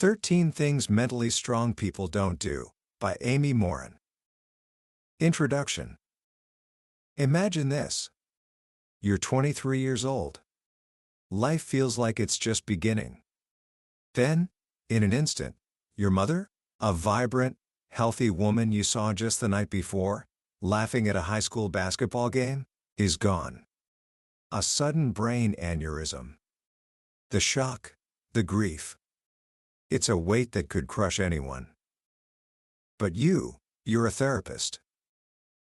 13 Things Mentally Strong People Don't Do, by Amy Morin. Introduction. Imagine this. You're 23 years old. Life feels like it's just beginning. Then, in an instant, your mother, a vibrant, healthy woman you saw just the night before, laughing at a high school basketball game, is gone. A sudden brain aneurysm. The shock, the grief. It's a weight that could crush anyone. But you're a therapist.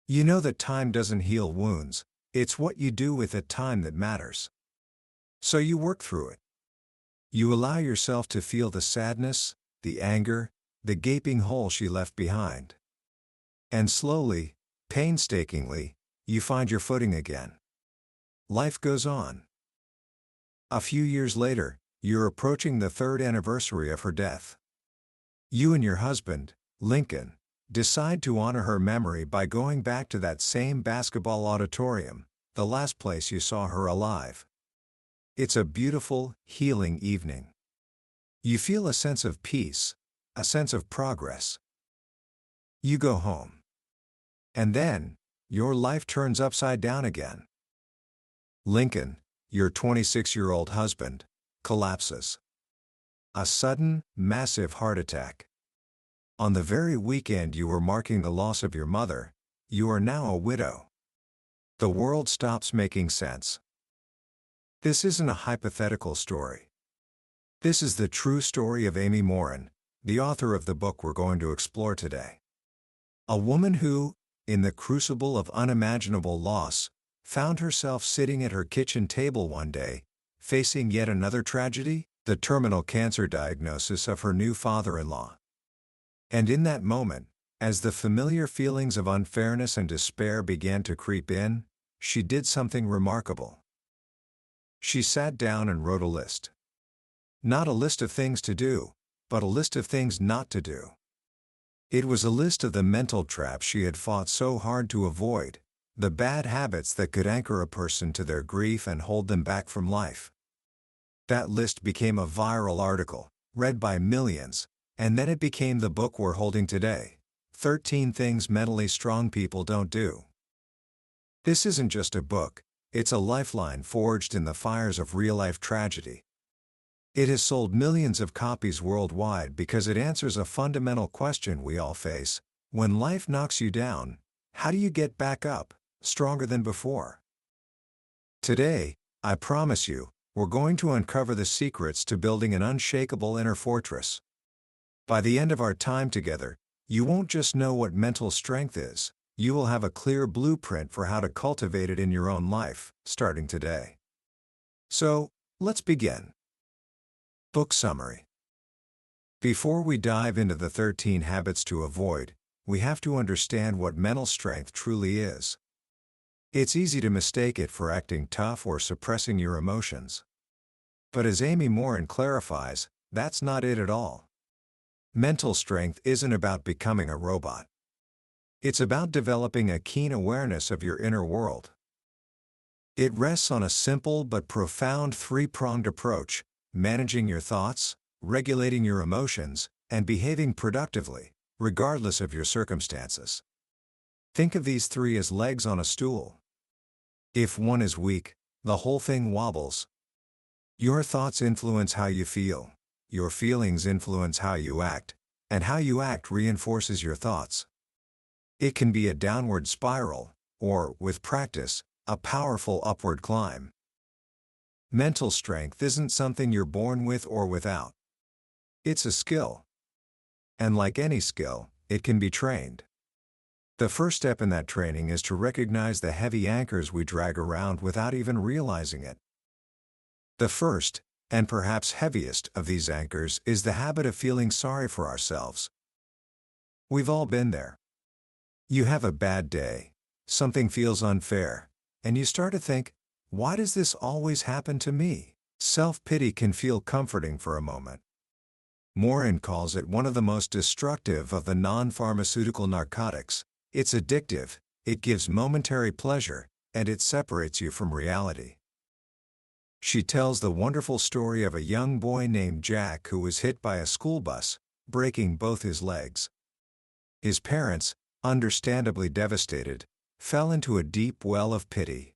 You know that time doesn't heal wounds, it's what you do with that time that matters. So you work through it. You allow yourself to feel the sadness, the anger, the gaping hole she left behind. And slowly, painstakingly, you find your footing again. Life goes on. A few years later, you're approaching the 3rd anniversary of her death. You and your husband, Lincoln, decide to honor her memory by going back to that same basketball auditorium, the last place you saw her alive. It's a beautiful, healing evening. You feel a sense of peace, a sense of progress. You go home. And then, your life turns upside down again. Lincoln, your 26-year-old husband, collapses. A sudden, massive heart attack. On the very weekend you were marking the loss of your mother, you are now a widow. The world stops making sense. This isn't a hypothetical story. This is the true story of Amy Morin, the author of the book we're going to explore today. A woman who, in the crucible of unimaginable loss, found herself sitting at her kitchen table one day, facing yet another tragedy, the terminal cancer diagnosis of her new father-in-law. And in that moment, as the familiar feelings of unfairness and despair began to creep in, she did something remarkable. She sat down and wrote a list. Not a list of things to do, but a list of things not to do. It was a list of the mental traps she had fought so hard to avoid, the bad habits that could anchor a person to their grief and hold them back from life. That list became a viral article, read by millions, and then it became the book we're holding today, 13 Things Mentally Strong People Don't Do. This isn't just a book, it's a lifeline forged in the fires of real-life tragedy. It has sold millions of copies worldwide because it answers a fundamental question we all face: when life knocks you down, how do you get back up, stronger than before? Today, I promise you, we're going to uncover the secrets to building an unshakable inner fortress. By the end of our time together, you won't just know what mental strength is, you will have a clear blueprint for how to cultivate it in your own life, starting today. So, let's begin. Book summary. Before we dive into the 13 habits to avoid, we have to understand what mental strength truly is. It's easy to mistake it for acting tough or suppressing your emotions. But as Amy Morin clarifies, that's not it at all. Mental strength isn't about becoming a robot. It's about developing a keen awareness of your inner world. It rests on a simple but profound 3-pronged approach: managing your thoughts, regulating your emotions, and behaving productively, regardless of your circumstances. Think of these 3 as legs on a stool. If one is weak, the whole thing wobbles. Your thoughts influence how you feel, your feelings influence how you act, and how you act reinforces your thoughts. It can be a downward spiral, or, with practice, a powerful upward climb. Mental strength isn't something you're born with or without. It's a skill. And like any skill, it can be trained. The first step in that training is to recognize the heavy anchors we drag around without even realizing it. The first, and perhaps heaviest, of these anchors is the habit of feeling sorry for ourselves. We've all been there. You have a bad day, something feels unfair, and you start to think, why does this always happen to me? Self-pity can feel comforting for a moment. Morin calls it one of the most destructive of the non-pharmaceutical narcotics. It's addictive, it gives momentary pleasure, and it separates you from reality. She tells the wonderful story of a young boy named Jack who was hit by a school bus, breaking both his legs. His parents, understandably devastated, fell into a deep well of pity.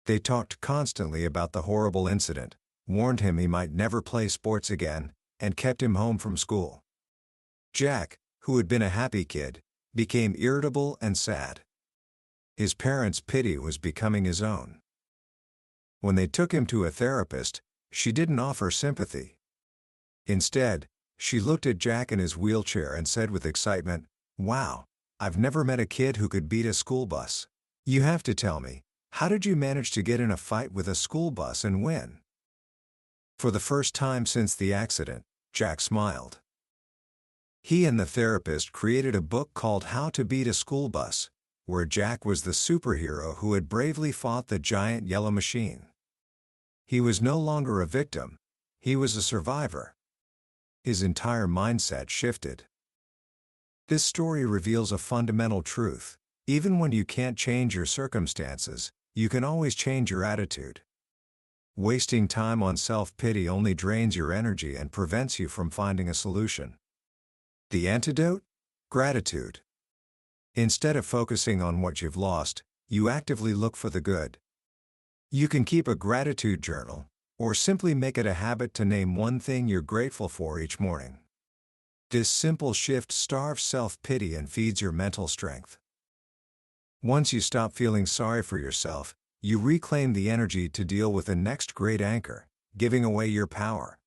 They talked constantly about the horrible incident, warned him he might never play sports again, and kept him home from school. Jack, who had been a happy kid, became irritable and sad. His parents' pity was becoming his own. When they took him to a therapist, she didn't offer sympathy. Instead, she looked at Jack in his wheelchair and said with excitement, "Wow, I've never met a kid who could beat a school bus. You have to tell me, how did you manage to get in a fight with a school bus and win?" For the first time since the accident, Jack smiled. He and the therapist created a book called How to Beat a School Bus, where Jack was the superhero who had bravely fought the giant yellow machine. He was no longer a victim, he was a survivor. His entire mindset shifted. This story reveals a fundamental truth: even when you can't change your circumstances, you can always change your attitude. Wasting time on self-pity only drains your energy and prevents you from finding a solution. The antidote? Gratitude. Instead of focusing on what you've lost, you actively look for the good. You can keep a gratitude journal, or simply make it a habit to name one thing you're grateful for each morning. This simple shift starves self-pity and feeds your mental strength. Once you stop feeling sorry for yourself, you reclaim the energy to deal with the next great anchor, giving away your power.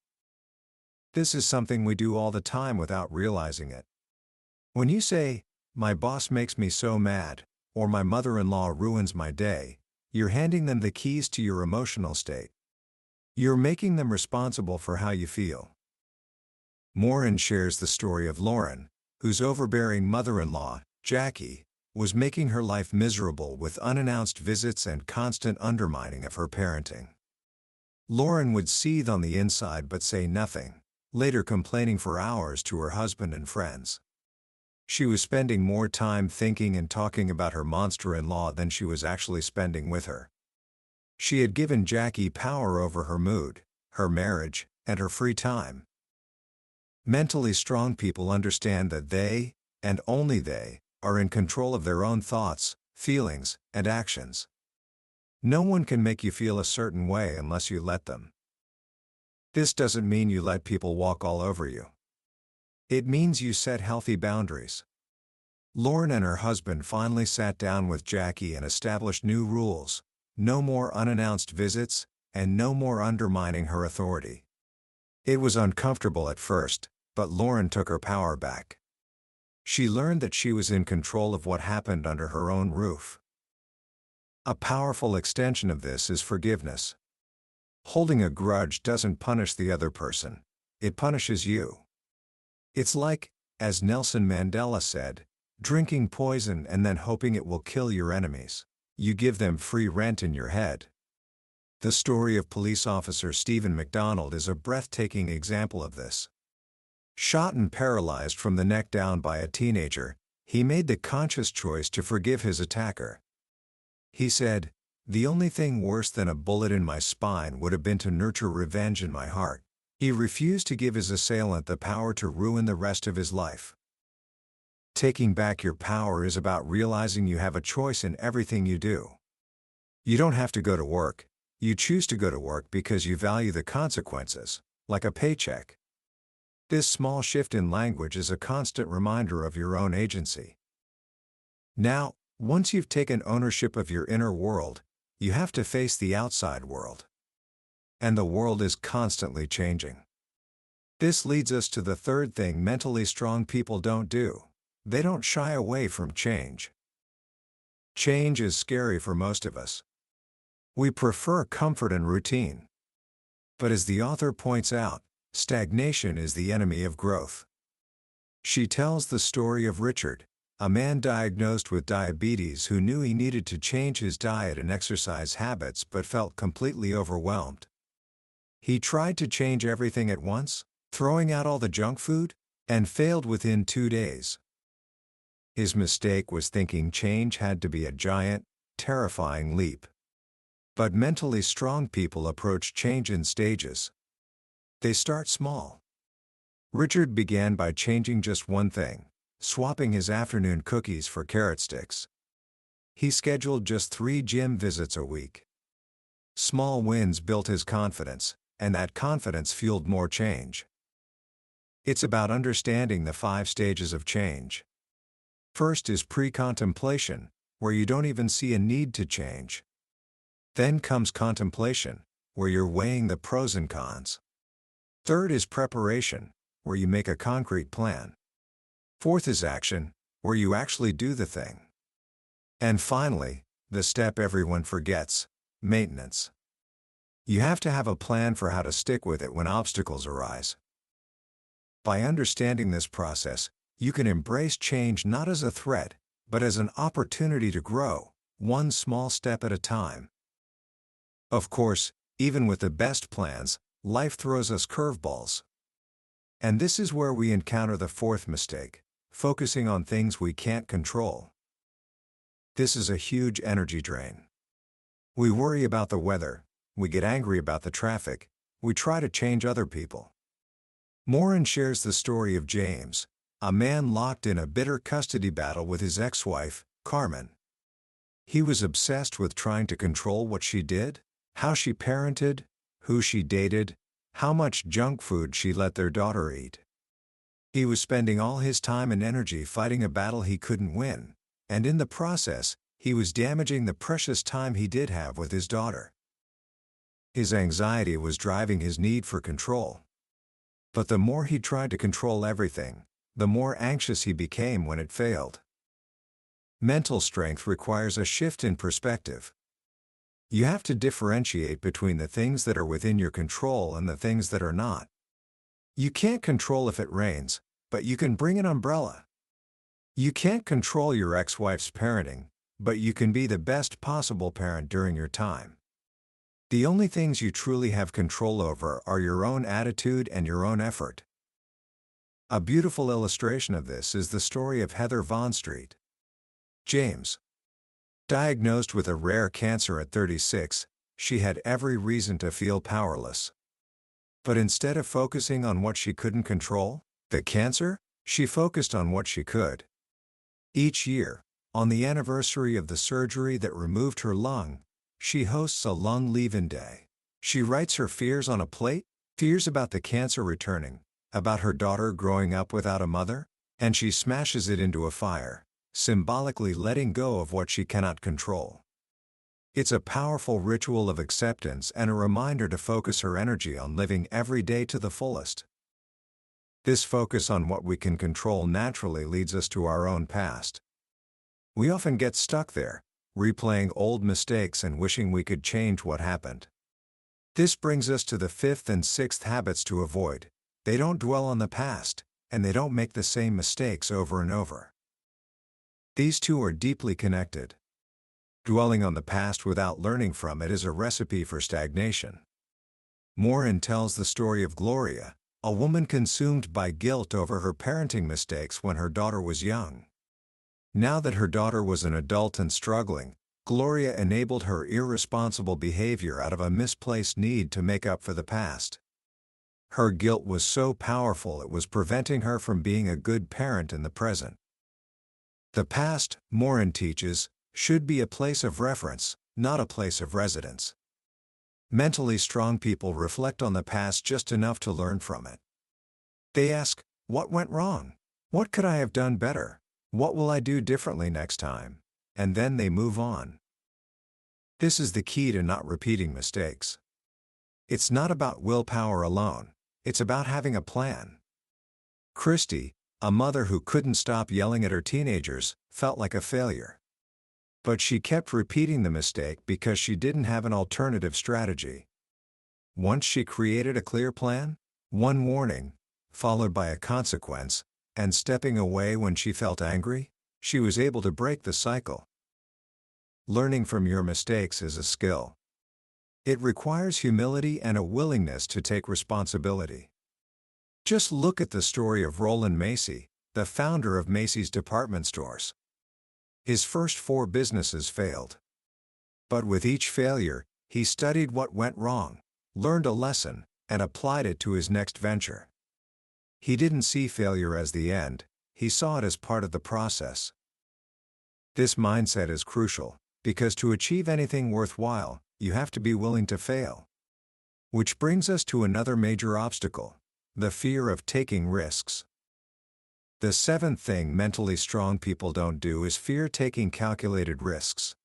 This is something we do all the time without realizing it. When you say, "My boss makes me so mad," or "My mother-in-law ruins my day," you're handing them the keys to your emotional state. You're making them responsible for how you feel. Morin shares the story of Lauren, whose overbearing mother-in-law, Jackie, was making her life miserable with unannounced visits and constant undermining of her parenting. Lauren would seethe on the inside but say nothing, later complaining for hours to her husband and friends. She was spending more time thinking and talking about her monster-in-law than she was actually spending with her. She had given Jackie power over her mood, her marriage, and her free time. Mentally strong people understand that they, and only they, are in control of their own thoughts, feelings, and actions. No one can make you feel a certain way unless you let them. This doesn't mean you let people walk all over you. It means you set healthy boundaries. Lauren and her husband finally sat down with Jackie and established new rules: no more unannounced visits, and no more undermining her authority. It was uncomfortable at first, but Lauren took her power back. She learned that she was in control of what happened under her own roof. A powerful extension of this is forgiveness. Holding a grudge doesn't punish the other person, it punishes you. It's like, as Nelson Mandela said, drinking poison and then hoping it will kill your enemies. You give them free rent in your head. The story of police officer Stephen McDonald is a breathtaking example of this. Shot and paralyzed from the neck down by a teenager, he made the conscious choice to forgive his attacker. He said, "The only thing worse than a bullet in my spine would have been to nurture revenge in my heart." He refused to give his assailant the power to ruin the rest of his life. Taking back your power is about realizing you have a choice in everything you do. You don't have to go to work. You choose to go to work because you value the consequences, like a paycheck. This small shift in language is a constant reminder of your own agency. Now, once you've taken ownership of your inner world, you have to face the outside world. And the world is constantly changing. This leads us to the third thing mentally strong people don't do. They don't shy away from change. Change is scary for most of us. We prefer comfort and routine. But as the author points out, stagnation is the enemy of growth. She tells the story of Richard, a man diagnosed with diabetes who knew he needed to change his diet and exercise habits but felt completely overwhelmed. He tried to change everything at once, throwing out all the junk food, and failed within 2 days. His mistake was thinking change had to be a giant, terrifying leap. But mentally strong people approach change in stages. They start small. Richard began by changing just one thing, swapping his afternoon cookies for carrot sticks. He scheduled just 3 gym visits a week. Small wins built his confidence, and that confidence fueled more change. It's about understanding the 5 stages of change. First is pre-contemplation, where you don't even see a need to change. Then comes contemplation, where you're weighing the pros and cons. Third is preparation, where you make a concrete plan. Fourth is action, where you actually do the thing. And finally, the step everyone forgets, maintenance. You have to have a plan for how to stick with it when obstacles arise. By understanding this process, you can embrace change not as a threat, but as an opportunity to grow, one small step at a time. Of course, even with the best plans, life throws us curveballs. And this is where we encounter the 4th mistake, focusing on things we can't control. This is a huge energy drain. We worry about the weather, we get angry about the traffic, we try to change other people. Morin shares the story of James, a man locked in a bitter custody battle with his ex-wife, Carmen. He was obsessed with trying to control what she did, how she parented, who she dated, how much junk food she let their daughter eat. He was spending all his time and energy fighting a battle he couldn't win, and in the process, he was damaging the precious time he did have with his daughter. His anxiety was driving his need for control. But the more he tried to control everything, the more anxious he became when it failed. Mental strength requires a shift in perspective. You have to differentiate between the things that are within your control and the things that are not. You can't control if it rains, but you can bring an umbrella. You can't control your ex-wife's parenting, but you can be the best possible parent during your time. The only things you truly have control over are your own attitude and your own effort. A beautiful illustration of this is the story of Heather Von Street. James. Diagnosed with a rare cancer at 36, she had every reason to feel powerless. But instead of focusing on what she couldn't control, the cancer, she focused on what she could. Each year, on the anniversary of the surgery that removed her lung, she hosts a lung leave-in day. She writes her fears on a plate, fears about the cancer returning, about her daughter growing up without a mother, and she smashes it into a fire, symbolically letting go of what she cannot control. It's a powerful ritual of acceptance and a reminder to focus her energy on living every day to the fullest. This focus on what we can control naturally leads us to our own past. We often get stuck there, replaying old mistakes and wishing we could change what happened. This brings us to the 5th and 6th habits to avoid. They don't dwell on the past, and they don't make the same mistakes over and over. These two are deeply connected. Dwelling on the past without learning from it is a recipe for stagnation. Morin tells the story of Gloria, a woman consumed by guilt over her parenting mistakes when her daughter was young. Now that her daughter was an adult and struggling, Gloria enabled her irresponsible behavior out of a misplaced need to make up for the past. Her guilt was so powerful it was preventing her from being a good parent in the present. The past, Morin teaches, should be a place of reference, not a place of residence. Mentally strong people reflect on the past just enough to learn from it. They ask, what went wrong? What could I have done better? What will I do differently next time? And then they move on. This is the key to not repeating mistakes. It's not about willpower alone, it's about having a plan. Christy, a mother who couldn't stop yelling at her teenagers, felt like a failure. But she kept repeating the mistake because she didn't have an alternative strategy. Once she created a clear plan, one warning, followed by a consequence, and stepping away when she felt angry, she was able to break the cycle. Learning from your mistakes is a skill. It requires humility and a willingness to take responsibility. Just look at the story of Roland Macy, the founder of Macy's department stores. His first 4 businesses failed. But with each failure, He studied what went wrong, learned a lesson, and applied it to his next venture. He didn't see failure as the end, he saw it as part of the process. This mindset is crucial, because to achieve anything worthwhile, you have to be willing to fail. Which brings us to another major obstacle: the fear of taking risks. The seventh thing mentally strong people don't do is fear taking calculated risks.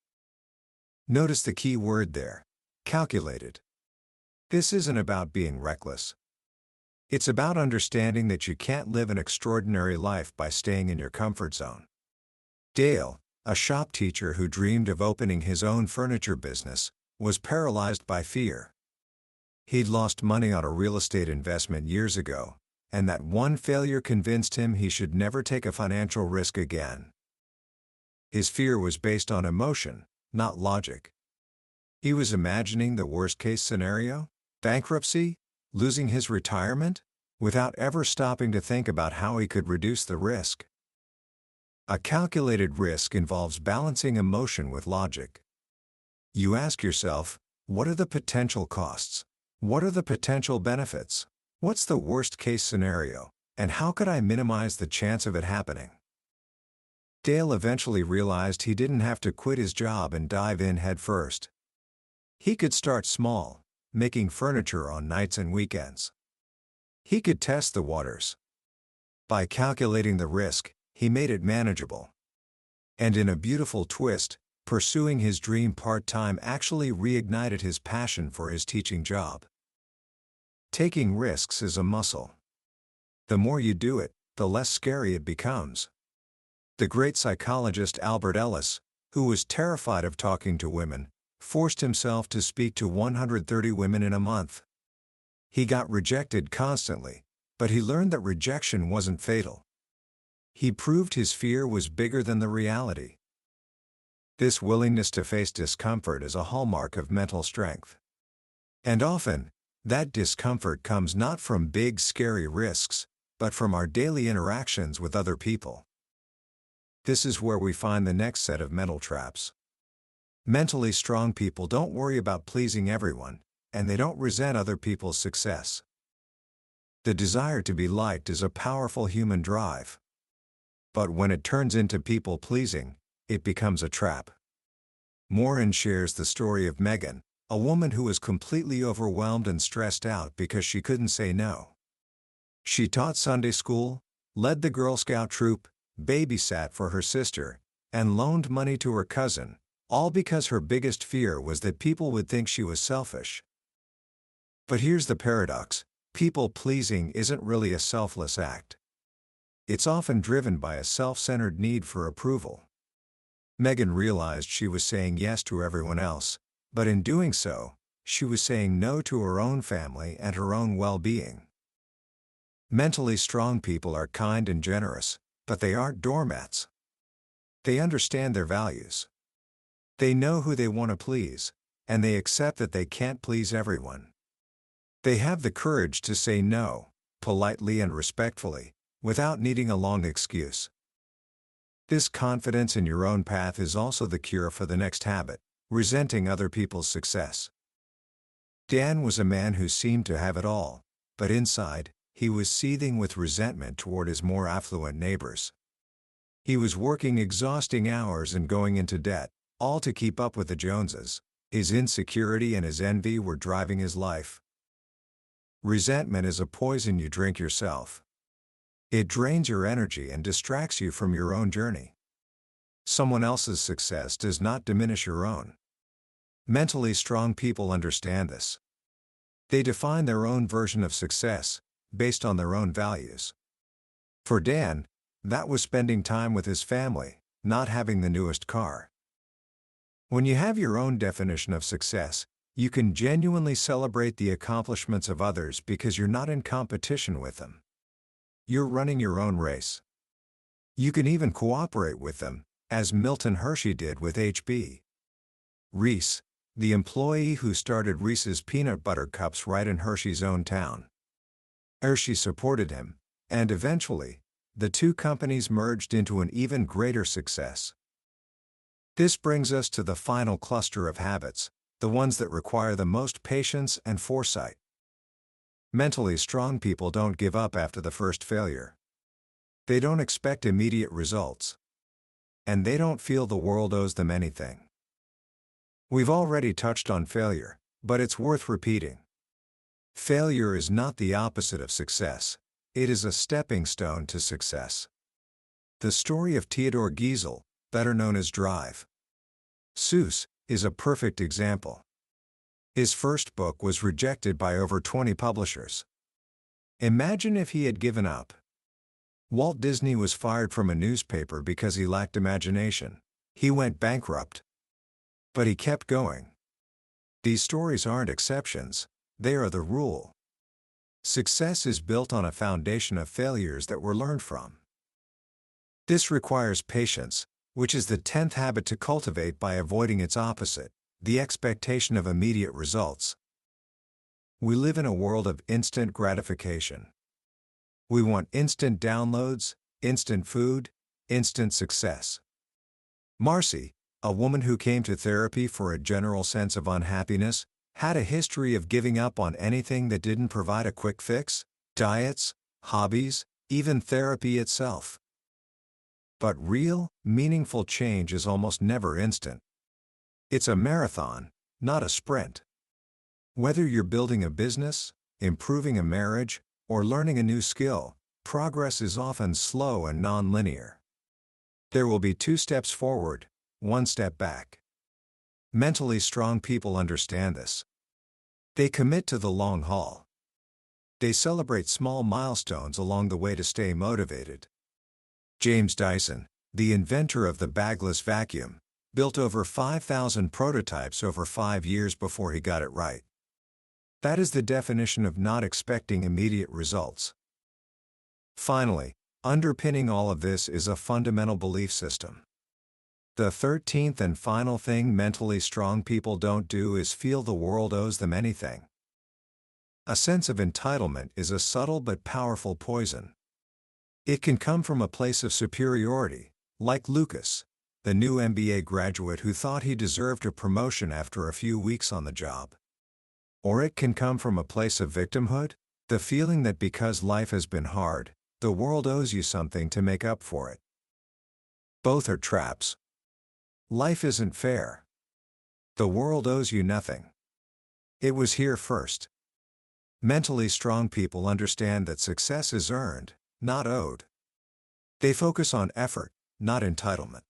Notice the key word there: calculated. This isn't about being reckless. It's about understanding that you can't live an extraordinary life by staying in your comfort zone. Dale, a shop teacher who dreamed of opening his own furniture business, was paralyzed by fear. He'd lost money on a real estate investment years ago, and that one failure convinced him he should never take a financial risk again. His fear was based on emotion, not logic. He was imagining the worst-case scenario: bankruptcy, losing his retirement, without ever stopping to think about how he could reduce the risk. A calculated risk involves balancing emotion with logic. You ask yourself, what are the potential costs? What are the potential benefits? What's the worst-case scenario, and how could I minimize the chance of it happening? Dale eventually realized he didn't have to quit his job and dive in head first. He could start small, making furniture on nights and weekends. He could test the waters. By calculating the risk, he made it manageable. And in a beautiful twist, pursuing his dream part-time actually reignited his passion for his teaching job. Taking risks is a muscle. The more you do it, the less scary it becomes. The great psychologist Albert Ellis, who was terrified of talking to women, forced himself to speak to 130 women in a month. He got rejected constantly, but he learned that rejection wasn't fatal. He proved his fear was bigger than the reality. This willingness to face discomfort is a hallmark of mental strength. And often, that discomfort comes not from big, scary risks, but from our daily interactions with other people. This is where we find the next set of mental traps. Mentally strong people don't worry about pleasing everyone, and they don't resent other people's success. The desire to be liked is a powerful human drive. But when it turns into people-pleasing, it becomes a trap. Morin shares the story of Megan, a woman who was completely overwhelmed and stressed out because she couldn't say no. She taught Sunday school, led the Girl Scout troop, babysat for her sister, and loaned money to her cousin, all because her biggest fear was that people would think she was selfish. But here's the paradox: people-pleasing isn't really a selfless act. It's often driven by a self-centered need for approval. Megan realized she was saying yes to everyone else, but in doing so, she was saying no to her own family and her own well-being. Mentally strong people are kind and generous, but they aren't doormats. They understand their values. They know who they want to please, and they accept that they can't please everyone. They have the courage to say no, politely and respectfully, without needing a long excuse. This confidence in your own path is also the cure for the next habit: resenting other people's success. Dan was a man who seemed to have it all, but inside, he was seething with resentment toward his more affluent neighbors. He was working exhausting hours and going into debt, all to keep up with the Joneses. His insecurity and his envy were driving his life. Resentment is a poison you drink yourself. It drains your energy and distracts you from your own journey. Someone else's success does not diminish your own. Mentally strong people understand this. They define their own version of success, based on their own values. For Dan, that was spending time with his family, not having the newest car. When you have your own definition of success, you can genuinely celebrate the accomplishments of others because you're not in competition with them. You're running your own race. You can even cooperate with them, as Milton Hershey did with H.B. Reese, the employee who started Reese's peanut butter cups right in Hershey's own town. Hershey supported him, and eventually, the two companies merged into an even greater success. This brings us to the final cluster of habits: the ones that require the most patience and foresight. Mentally strong people don't give up after the first failure. They don't expect immediate results. And they don't feel the world owes them anything. We've already touched on failure, but it's worth repeating. Failure is not the opposite of success. It is a stepping stone to success. The story of Theodor Geisel, better known as Drive. Seuss, is a perfect example. His first book was rejected by over 20 publishers. Imagine if he had given up. Walt Disney was fired from a newspaper because he lacked imagination. He went bankrupt. But he kept going. These stories aren't exceptions, they are the rule. Success is built on a foundation of failures that were learned from. This requires patience, which is the 10th habit to cultivate by avoiding its opposite, the expectation of immediate results. We live in a world of instant gratification. We want instant downloads, instant food, instant success. Marcy, a woman who came to therapy for a general sense of unhappiness, had a history of giving up on anything that didn't provide a quick fix: diets, hobbies, even therapy itself. But real, meaningful change is almost never instant. It's a marathon, not a sprint. Whether you're building a business, improving a marriage, or learning a new skill, progress is often slow and non-linear. There will be 2 steps forward, 1 step back. Mentally strong people understand this. They commit to the long haul. They celebrate small milestones along the way to stay motivated. James Dyson, the inventor of the bagless vacuum, built over 5,000 prototypes over 5 years before he got it right. That is the definition of not expecting immediate results. Finally, underpinning all of this is a fundamental belief system. The 13th and final thing mentally strong people don't do is feel the world owes them anything. A sense of entitlement is a subtle but powerful poison. It can come from a place of superiority, like Lucas, the new MBA graduate who thought he deserved a promotion after a few weeks on the job. Or it can come from a place of victimhood, the feeling that because life has been hard, the world owes you something to make up for it. Both are traps. Life isn't fair. The world owes you nothing. It was here first. Mentally strong people understand that success is earned, not owed. They focus on effort, not entitlement.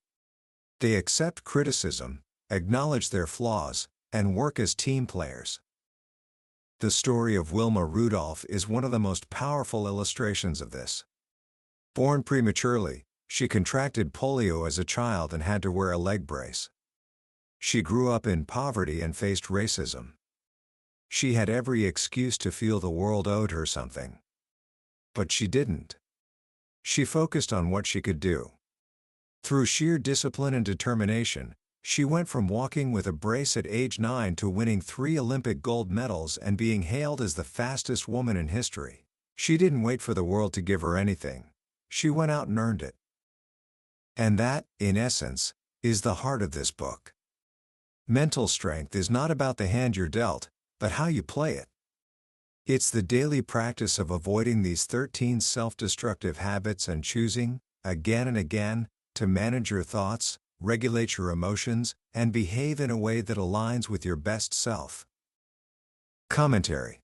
They accept criticism, acknowledge their flaws, and work as team players. The story of Wilma Rudolph is one of the most powerful illustrations of this. Born prematurely, she contracted polio as a child and had to wear a leg brace. She grew up in poverty and faced racism. She had every excuse to feel the world owed her something. But she didn't. She focused on what she could do. Through sheer discipline and determination, she went from walking with a brace at age 9 to winning 3 Olympic gold medals and being hailed as the fastest woman in history. She didn't wait for the world to give her anything. She went out and earned it. And that, in essence, is the heart of this book. Mental strength is not about the hand you're dealt, but how you play it. It's the daily practice of avoiding these 13 self-destructive habits and choosing, again and again, to manage your thoughts, regulate your emotions, and behave in a way that aligns with your best self. Commentary.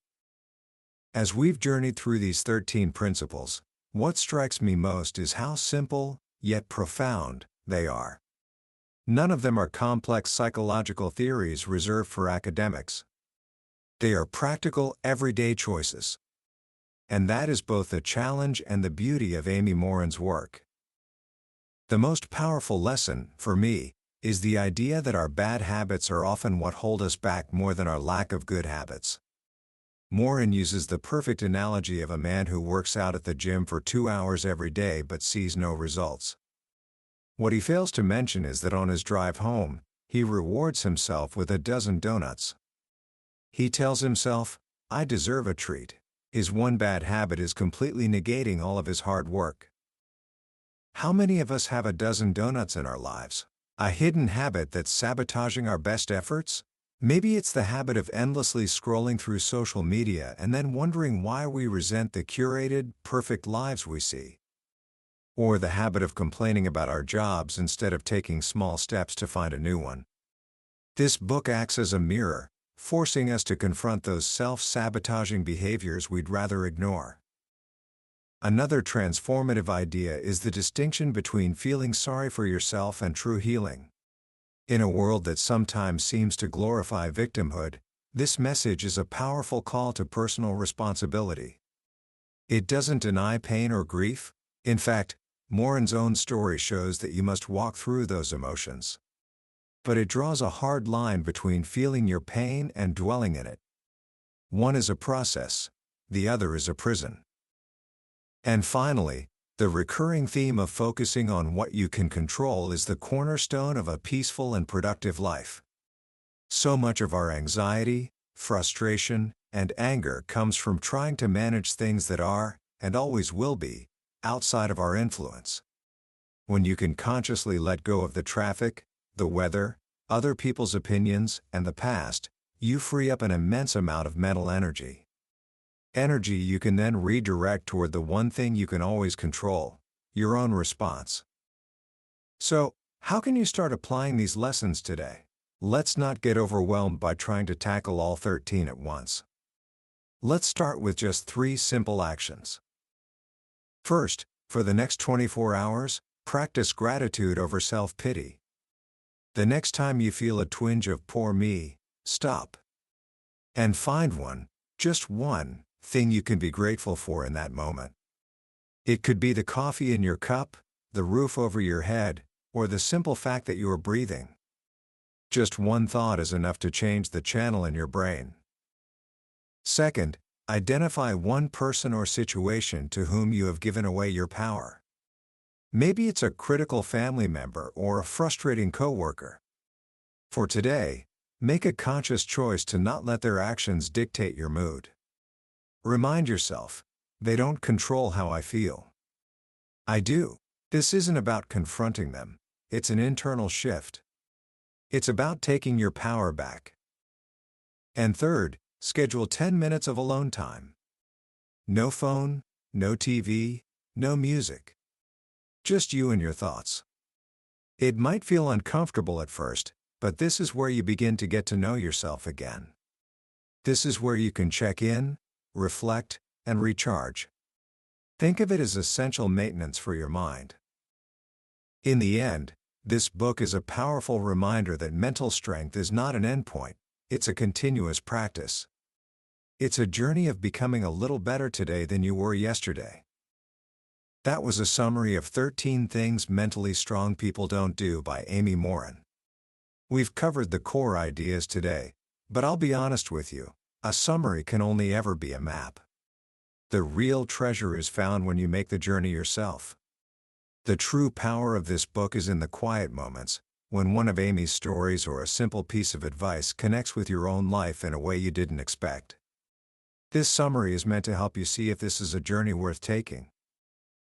As we've journeyed through these 13 principles, what strikes me most is how simple, yet profound, they are. None of them are complex psychological theories reserved for academics. They are practical, everyday choices. And that is both the challenge and the beauty of Amy Morin's work. The most powerful lesson, for me, is the idea that our bad habits are often what hold us back more than our lack of good habits. Morin uses the perfect analogy of a man who works out at the gym for 2 hours every day but sees no results. What he fails to mention is that on his drive home, he rewards himself with a dozen donuts. He tells himself, "I deserve a treat." His one bad habit is completely negating all of his hard work. How many of us have a dozen donuts in our lives? A hidden habit that's sabotaging our best efforts? Maybe it's the habit of endlessly scrolling through social media and then wondering why we resent the curated, perfect lives we see. Or the habit of complaining about our jobs instead of taking small steps to find a new one. This book acts as a mirror, forcing us to confront those self-sabotaging behaviors we'd rather ignore. Another transformative idea is the distinction between feeling sorry for yourself and true healing. In a world that sometimes seems to glorify victimhood, this message is a powerful call to personal responsibility. It doesn't deny pain or grief. In fact, Morin's own story shows that you must walk through those emotions. But it draws a hard line between feeling your pain and dwelling in it. One is a process, the other is a prison. And finally, the recurring theme of focusing on what you can control is the cornerstone of a peaceful and productive life. So much of our anxiety, frustration, and anger comes from trying to manage things that are, and always will be, outside of our influence. When you can consciously let go of the traffic, the weather, other people's opinions, and the past, you free up an immense amount of mental energy. Energy you can then redirect toward the one thing you can always control, your own response. So, how can you start applying these lessons today? Let's not get overwhelmed by trying to tackle all 13 at once. Let's start with just 3 simple actions. First, for the next 24 hours, practice gratitude over self-pity. The next time you feel a twinge of poor me, stop. And find one, just one, thing you can be grateful for in that moment. It could be the coffee in your cup, the roof over your head, or the simple fact that you are breathing. Just one thought is enough to change the channel in your brain. Second, identify one person or situation to whom you have given away your power. Maybe it's a critical family member or a frustrating coworker. For today, make a conscious choice to not let their actions dictate your mood. Remind yourself, they don't control how I feel. I do. This isn't about confronting them, it's an internal shift. It's about taking your power back. And third, schedule 10 minutes of alone time. No phone, no TV, no music. Just you and your thoughts. It might feel uncomfortable at first, but this is where you begin to get to know yourself again. This is where you can check in, reflect, and recharge. Think of it as essential maintenance for your mind. In the end, this book is a powerful reminder that mental strength is not an endpoint, it's a continuous practice. It's a journey of becoming a little better today than you were yesterday. That was a summary of 13 Things Mentally Strong People Don't Do by Amy Morin. We've covered the core ideas today, but I'll be honest with you, a summary can only ever be a map. The real treasure is found when you make the journey yourself. The true power of this book is in the quiet moments, when one of Amy's stories or a simple piece of advice connects with your own life in a way you didn't expect. This summary is meant to help you see if this is a journey worth taking.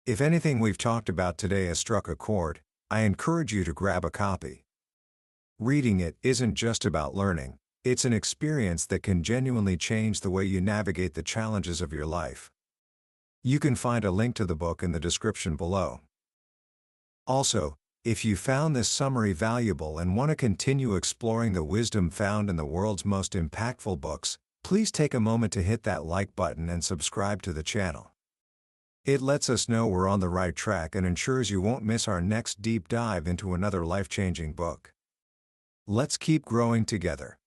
If anything we've talked about today has struck a chord, I encourage you to grab a copy. Reading it isn't just about learning, it's an experience that can genuinely change the way you navigate the challenges of your life. You can find a link to the book in the description below. Also, if you found this summary valuable and want to continue exploring the wisdom found in the world's most impactful books, please take a moment to hit that like button and subscribe to the channel. It lets us know we're on the right track and ensures you won't miss our next deep dive into another life-changing book. Let's keep growing together.